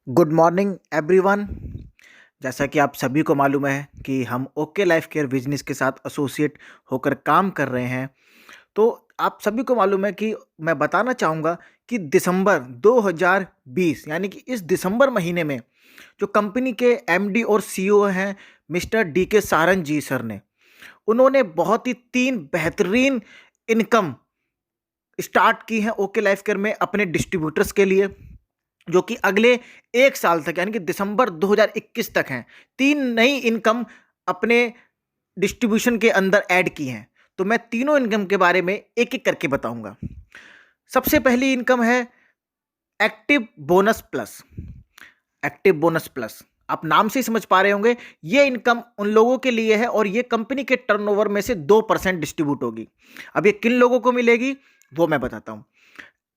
Good morning everyone. जैसा कि आप सभी को मालूम है कि हम ओके लाइफ केयर बिजनेस के साथ एसोसिएट होकर काम कर रहे हैं। तो आप सभी को मालूम है कि मैं बताना चाहूँगा कि दिसंबर 2020 यानी कि इस दिसंबर महीने में जो कंपनी के एमडी और सीईओ हैं मिस्टर डी के सारंग जी सर ने, उन्होंने बहुत ही 3 बेहतरीन इनकम स्टार्ट की हैं ओके लाइफ केयर में अपने डिस्ट्रीब्यूटर्स के लिए, जो कि अगले 1 साल तक यानी कि दिसंबर 2021 तक हैं। 3 नई इनकम अपने डिस्ट्रीब्यूशन के अंदर ऐड की हैं। तो मैं तीनों इनकम के बारे में एक-एक करके बताऊंगा। सबसे पहली इनकम है active bonus plus. Active bonus plus आप नाम से ही समझ पा रहे होंगे, ये इनकम उन लोगों के लिए है और ये कंपनी के टर्नओवर में से 2% डिस्ट्रीब्यूट होगी। अब ये किन लोगों को मिलेगी वो मैं बताता हूं।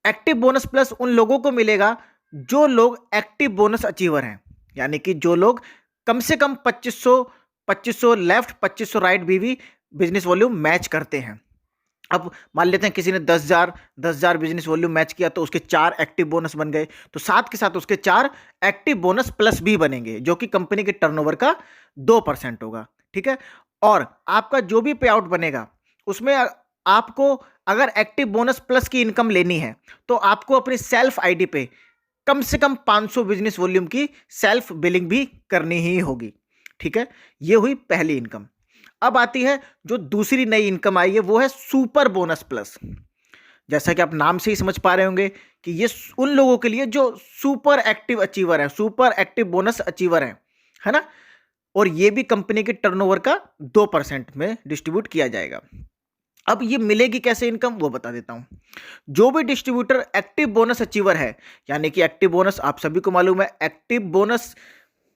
एक्टिव बोनस प्लस उन लोगों को मिलेगा जो लोग एक्टिव बोनस अचीवर हैं, यानी कि जो लोग कम से कम 2500 लेफ्ट 2500 राइट बीवी बिजनेस वॉल्यूम मैच करते हैं। अब मान लेते हैं किसी ने 10,000 बिजनेस वॉल्यूम मैच किया तो उसके 4 एक्टिव बोनस बन गए, तो साथ के साथ उसके 4 एक्टिव बोनस प्लस भी बनेंगे जो कि कंपनी के टर्नओवर का 2% होगा। ठीक है। और आपका जो भी पे आउट बनेगा उसमें आपको अगर एक्टिव बोनस प्लस की इनकम लेनी है तो आपको अपनी सेल्फ आईडी पे कम से कम 500 बिजनेस वॉल्यूम की सेल्फ बिलिंग भी करनी ही होगी। ठीक है। ये हुई पहली इनकम। अब आती है जो दूसरी नई इनकम आई है, वो है सुपर बोनस प्लस। जैसा कि आप नाम से ही समझ पा रहे होंगे कि ये उन लोगों के लिए जो सुपर एक्टिव अचीवर है, सुपर एक्टिव बोनस अचीवर है ना। और ये भी कंपनी के टर्नओवर का 2% में डिस्ट्रीब्यूट किया जाएगा। अब ये मिलेगी कैसे इनकम वो बता देता हूं। जो भी डिस्ट्रीब्यूटर एक्टिव बोनस अचीवर है, यानी कि एक्टिव बोनस आप सभी को मालूम है, एक्टिव बोनस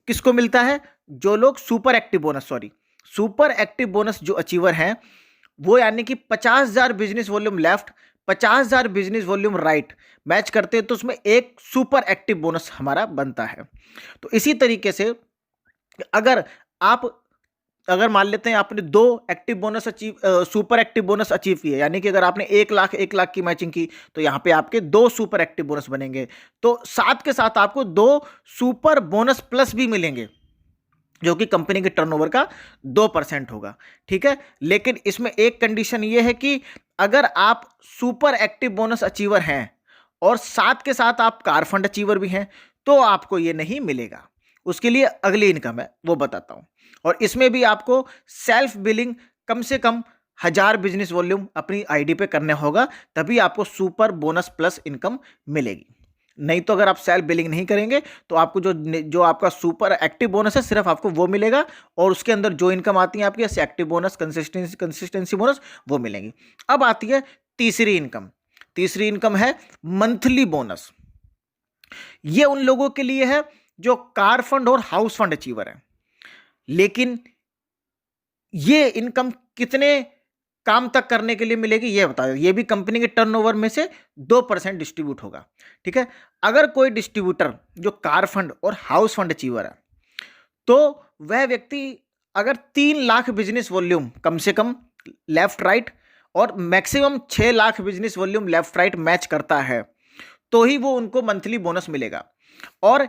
किसको मिलता है? जो लोग super active bonus super active bonus जो अचीवर हैं वो, यानी कि 50,000 business volume left 50,000 business volume right match करते हैं तो उसमें एक सुपर एक्टिव बोनस हमारा बनता है। तो इसी तरीके से अगर आप अगर मान लेते हैं आपने 2 active bonus super active bonus achieve किए, यानी कि अगर आपने 1 लाख की मैचिंग की तो यहां पे आपके 2 सुपर एक्टिव बोनस बनेंगे। तो साथ के साथ आपको 2 सुपर बोनस प्लस भी मिलेंगे जो कि कंपनी के टर्नओवर का 2% होगा। ठीक है। लेकिन इसमें एक कंडीशन यह है कि अगर आप सुपर एक्टिव बोनस अचीवर हैं और साथ के साथ आप कार फंड अचीवर भी हैं तो आपको यह नहीं मिलेगा। उसके लिए अगली इनकम है वो बताता हूं। और इसमें भी आपको सेल्फ बिलिंग कम से कम 1000 बिजनेस वॉल्यूम अपनी आईडी पे करने होगा, तभी आपको सुपर बोनस प्लस इनकम मिलेगी। नहीं तो अगर आप सेल्फ बिलिंग नहीं करेंगे तो आपको जो आपका सुपर एक्टिव बोनस है सिर्फ आपको वो मिलेगा और उसके अंदर जो इनकम आती है आपकी जैसे एक्टिव बोनस, कंसिस्टेंसी बोनस, वो मिलेंगी। अब आती है तीसरी इनकम। तीसरी इनकम है मंथली बोनस। ये उन लोगों के लिए है जो कार फंड और हाउस फंड अचीवर है। लेकिन ये इनकम कितने काम तक करने के लिए मिलेगी ये बता दें। ये भी कंपनी के टर्नओवर में से 2% डिस्ट्रीब्यूट होगा। ठीक है। अगर कोई डिस्ट्रीब्यूटर जो कार फंड और हाउस फंड अचीवर है तो वह व्यक्ति अगर 3 लाख बिजनेस वॉल्यूम कम से कम लेफ्ट राइट और maximum 6 lakh business volume left right match करता है तो ही वो उनको मंथली बोनस मिलेगा। और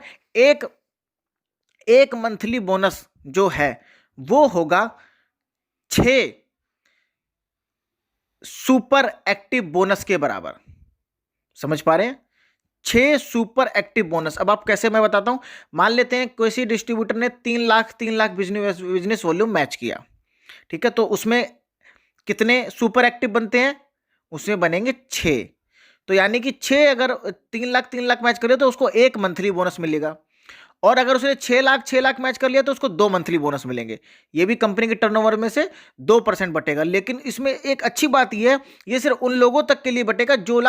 एक मंथली बोनस जो है वो होगा 6 सुपर एक्टिव बोनस के बराबर। समझ पा रहे हैं? 6 सुपर एक्टिव बोनस। अब आप कैसे, मैं बताता हूं। मान लेते हैं किसी डिस्ट्रीब्यूटर ने 3 लाख बिजनेस वॉल्यूम मैच किया। ठीक है। तो उसमें कितने सुपर एक्टिव बनते हैं? उसमें बनेंगे 6। तो यानी कि 6 अगर 3 लाख मैच करे तो उसको 1 मंथली बोनस मिलेगा। और अगर उसने 6 लाख मैच कर लिया तो उसको 2 मंथली बोनस मिलेंगे। ये भी कंपनी के टर्नओवर में से 2% बटेगा। लेकिन इसमें एक अच्छी बात यह है, ये सिर्फ उन लोगों तक के लिए बटेगा जो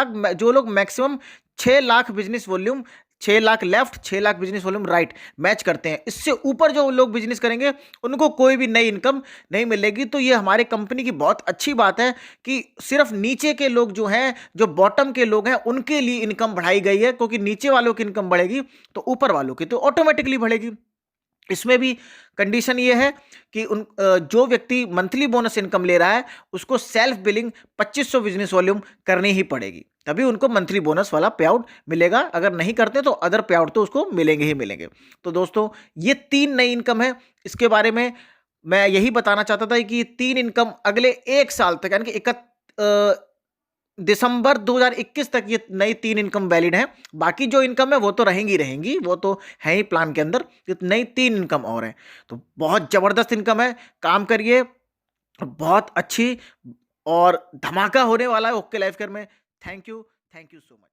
लोग maximum 6 lakh business volume, 6 lakh left 6 lakh business volume right match करते हैं। इससे ऊपर जो लोग बिजनेस करेंगे उनको कोई भी नई इनकम नहीं मिलेगी। तो ये हमारे कंपनी की बहुत अच्छी बात है कि सिर्फ नीचे के लोग जो हैं, जो बॉटम के लोग हैं, उनके लिए इनकम बढ़ाई गई है, क्योंकि नीचे वालों की इनकम बढ़ेगी तो ऊपर वालों की तो ऑटोमेटिकली बढ़ेगी। इसमें भी कंडीशन ये है कि जो व्यक्ति मंथली बोनस इनकम ले रहा है उसको सेल्फ बिलिंग 2500 बिजनेस वॉल्यूम करनी ही पड़ेगी, तभी उनको मंथली बोनस वाला पे आउट मिलेगा। अगर नहीं करते तो अदर पे आउट तो उसको मिलेंगे ही मिलेंगे। तो दोस्तों ये 3 नई इनकम है, इसके बारे में मैं यही बताना चाहता था कि ये 3 इनकम अगले 1 साल तक यानी कि दिसंबर 2021 तक ये नई 3 इनकम वैलिड है। बाकी जो इनकम है वो तो रहेंगी रहेंगी, वो तो है ही प्लान के अंदर। ये नई 3 इनकम और हैं, तो बहुत जबरदस्त इनकम है। काम करिए, बहुत अच्छी और धमाका होने वाला है ओके लाइफ केयर में। Thank you so much.